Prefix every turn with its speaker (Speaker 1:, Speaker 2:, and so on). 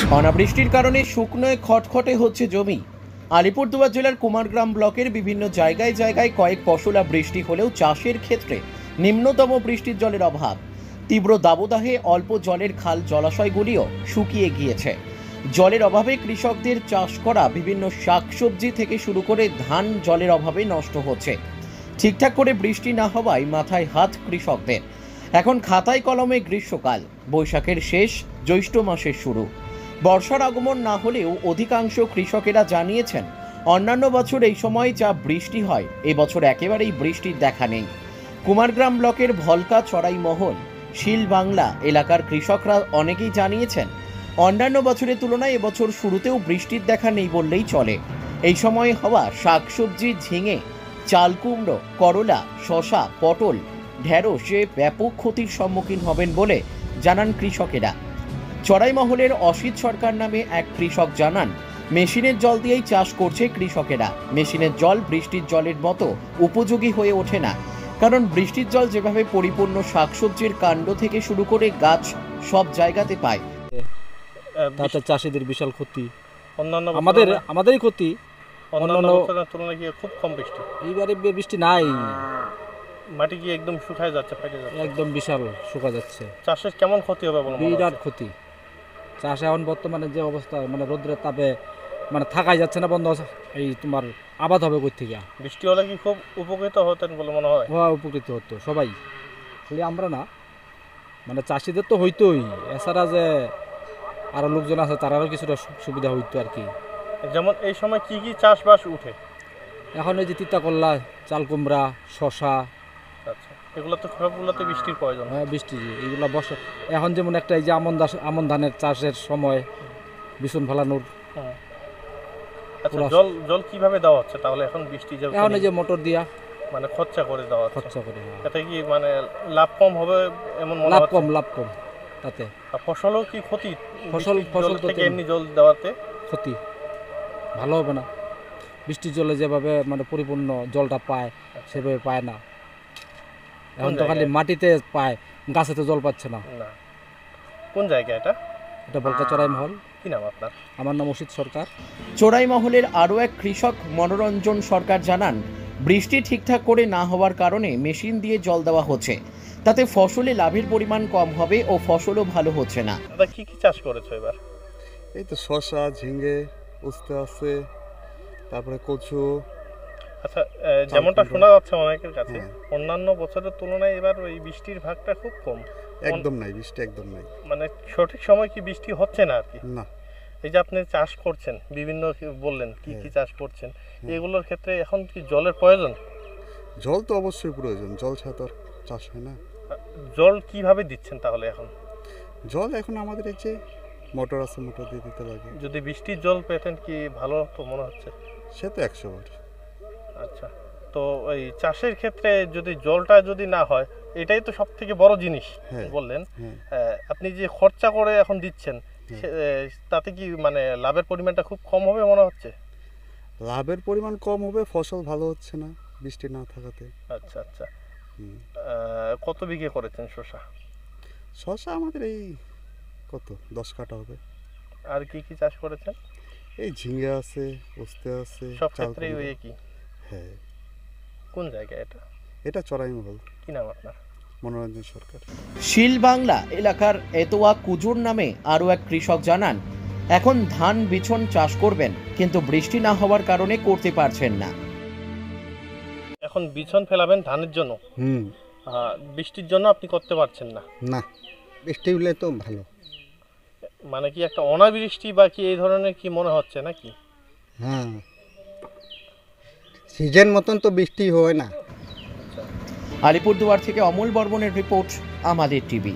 Speaker 1: অনাবৃষ্টির কারণে শুকনোয় খটখটে হচ্ছে জমি। আলিপুরদুয়ার জেলার কুমারগ্রাম ব্লকের বিভিন্ন জায়গায় জায়গায় কয়েক পশলা বৃষ্টি হলেও চাষের ক্ষেত্রে নিম্নতম বৃষ্টির জলের অভাব। তীব্র দাবদাহে অল্প জলের খাল জলাশয়গুলিও শুকিয়ে গিয়েছে। জলের অভাবে কৃষকদের চাষ করা বিভিন্ন শাকসবজি থেকে শুরু করে ধান জলের অভাবে নষ্ট হচ্ছে। ঠিকঠাক করে বৃষ্টি না হওয়ায় মাথায় হাত কৃষকদের। এখন খাতায় কলমে গ্রীষ্মকাল, বৈশাখের শেষ, জ্যৈষ্ঠ মাসের শুরু। বর্ষার আগমন না হলেও অধিকাংশ কৃষকেরা জানিয়েছেন অন্যান্য বছর এই সময় যা বৃষ্টি হয় এবছর একেবারেই বৃষ্টির দেখা নেই। কুমারগ্রাম ব্লকের ভলকা চড়াইমহল শিলবাংলা এলাকার কৃষকরা অনেকেই জানিয়েছেন অন্যান্য বছরের তুলনায় এবছর শুরুতেও বৃষ্টির দেখা নেই বললেই চলে। এই সময় হওয়া শাকসবজি, ঝিঙে, চাল কুমড়ো, করলা, শশা, পটল, ঢেঁড়সে ব্যাপক ক্ষতির সম্মুখীন হবেন বলে জানান কৃষকেরা। চড়াইমহলের অসিত সরকার নামে এক কৃষক জানান মেশিনের জল দিয়েই চাষ করছে কৃষকেরা। মেশিনের জল বৃষ্টির জলের মতো উপযোগী হয়ে ওঠে না, কারণ বৃষ্টির জল যেভাবে পরিপূর্ণ শাকসবজির কাণ্ড থেকে শুরু করে গাছ সব জায়গাতে পায়,
Speaker 2: তাতে চাষিদের বিশাল ক্ষতি।
Speaker 3: অন্যান্য
Speaker 2: আমাদেরই ক্ষতি।
Speaker 3: অন্যান্য বছরের তুলনায় কি খুব কম বৃষ্টি?
Speaker 2: এইবারে বৃষ্টি নাই,
Speaker 3: মাটি কি একদম শুকায় যাচ্ছে, ফেটে যাচ্ছে,
Speaker 2: একদম বিশাল শুকা যাচ্ছে।
Speaker 3: চাষের কেমন ক্ষতি হবে বলো?
Speaker 2: বিরাট ক্ষতি। চাষ এখন বর্তমানে যে অবস্থা, মানে রোদ্রের তাপে মানে থাকাই যাচ্ছে না, বন্ধ। এই তোমার আবাদ হবে কই থেকে?
Speaker 3: বৃষ্টি হলে কি খুব উপকৃত হতেন বলে মনে হয়?
Speaker 2: হ্যাঁ, উপকৃত হতো সবাই, খালি আমরা না, মানে চাষিদের তো হইতোই, এছাড়া যে আরো লোকজন আছে তারারও কিছুটা সুবিধা হইতো আর কি।
Speaker 3: যেমন এই সময় কি কি চাষবাস উঠে?
Speaker 2: এখন এই যে তিতা করলা, চাল কুমড়া, শশা,
Speaker 3: আচ্ছা, এগুলো তো সবগুলোতে বৃষ্টির প্রয়োজন।
Speaker 2: হ্যাঁ, বৃষ্টি এইগুলো বর্ষা। এখন যেমন একটা এই যে আমন ধানের চাষের সময়, বিছুন ফেলানোর।
Speaker 3: আচ্ছা, জল জল কিভাবে দেওয়া হচ্ছে তাহলে এখন বৃষ্টি?
Speaker 2: এখন এই যে মোটর দিয়া,
Speaker 3: মানে খরচা করে দেওয়া হচ্ছে।
Speaker 2: খরচা করে।
Speaker 3: এতে কি মানে লাভ কম হবে এমন মনে হচ্ছে?
Speaker 2: লাভ কম তাতে।
Speaker 3: ফসলও কি ক্ষতি?
Speaker 2: ফসল
Speaker 3: থেকে এমনি জল দেওয়াতে
Speaker 2: ক্ষতি, ভালো হবে না। বৃষ্টির জলে যেভাবে মানে পরিপূর্ণ জলটা পায় সেভাবে পায় না। এখন তো খালি মাটিতে পায়, গাছে তো জল পাচ্ছে না।
Speaker 3: কোন জায়গা এটা?
Speaker 2: এটা ভলকা চড়াইমহল।
Speaker 3: কি নাম আপনার?
Speaker 2: আমার নাম অসিত সরকার।
Speaker 1: চড়াইমহলের আরও এক কৃষক মনোরঞ্জন সরকার জানান বৃষ্টি ঠিকঠাক করে না হওয়ার কারণে মেশিন দিয়ে জল দেওয়া হচ্ছে, তাতে ফসলে লাভের পরিমাণ কম হবে ও ফসলও ভালো হচ্ছে না।
Speaker 3: কি কি চাষ করেছো এবার?
Speaker 4: এই তো শসা, ঝিঙে, উস্তে আছে, তারপরে কচু।
Speaker 3: আচ্ছা, যেমনটা শোনা যাচ্ছে অনেকের কাছে অন্যান্য বছরের তুলনায় এবার ওই বৃষ্টির ভাগটা খুব কম।
Speaker 4: একদম নাই, বৃষ্টি একদম নাই,
Speaker 3: মানে সঠিক সময় কি বৃষ্টি হচ্ছে না আর কি?
Speaker 4: না।
Speaker 3: এই যে আপনি চাষ করছেন, বিভিন্ন বললেন কি কি চাষ করছেন, এগুলোর ক্ষেত্রে এখন কি জলের প্রয়োজন?
Speaker 4: জল তো অবশ্যই প্রয়োজন, জল ছাড়া তো চাষ হয় না।
Speaker 3: জল কিভাবে দিচ্ছেন তাহলে এখন?
Speaker 4: জল এখন আমাদের এই যে মোটর আছে, মোটর দিয়ে দিতে লাগে।
Speaker 3: যদি বৃষ্টির জল পেতেন কি ভালো তো মনে হচ্ছে?
Speaker 4: সে তো 100 বার।
Speaker 3: আচ্ছা, তো এই চাষের ক্ষেত্রে যদি জলটা যদি না হয়, এটাই তো সব থেকে বড় জিনিস বললেন। আপনি যে খরচা করে এখন দিচ্ছেন, তাতে কি মানে লাভের পরিমাণটা খুব কম হবে মনে হচ্ছে?
Speaker 4: লাভের পরিমাণ কম হবে, ফসল ভালো হচ্ছে না বৃষ্টি না থাকাতে।
Speaker 3: আচ্ছা আচ্ছা, কত বিঘে করেছেন শসা?
Speaker 4: শসা আমাদের এই কত 10 কাঠা হবে।
Speaker 3: আর কি কি চাষ করেছেন?
Speaker 4: এই ঝিঙে আছে, উস্তে আছে,
Speaker 3: সব ক্ষেত্রেই ওই কি?
Speaker 4: হ্যাঁ।
Speaker 3: কোন জায়গা এটা?
Speaker 4: এটা চড়াইমহল।
Speaker 3: কি নাম আপনার?
Speaker 4: মনোরঞ্জন সরকার।
Speaker 1: শিলবাংলা এলাকার এতোয়া কুজুর নামে আরও এক কৃষক জানান এখন ধান বিছন চাষ করবেন, কিন্তু বৃষ্টি না হওয়ার কারণে করতে পারছেন না।
Speaker 3: এখন বিছন ফেলাবেন ধানের জন্য, বৃষ্টির জন্য আপনি করতে পারছেন না?
Speaker 5: না, বৃষ্টি হলে তো ভালো।
Speaker 3: মানে কি একটা অনাবৃষ্টি বা কি এই ধরনের কি মনে হচ্ছে নাকি?
Speaker 5: হ্যাঁ, সিজন মতন তো বৃষ্টি হয় না।
Speaker 1: আলিপুরদুয়ার থেকে অমল বর্মনের রিপোর্ট, আমাদের টিভি।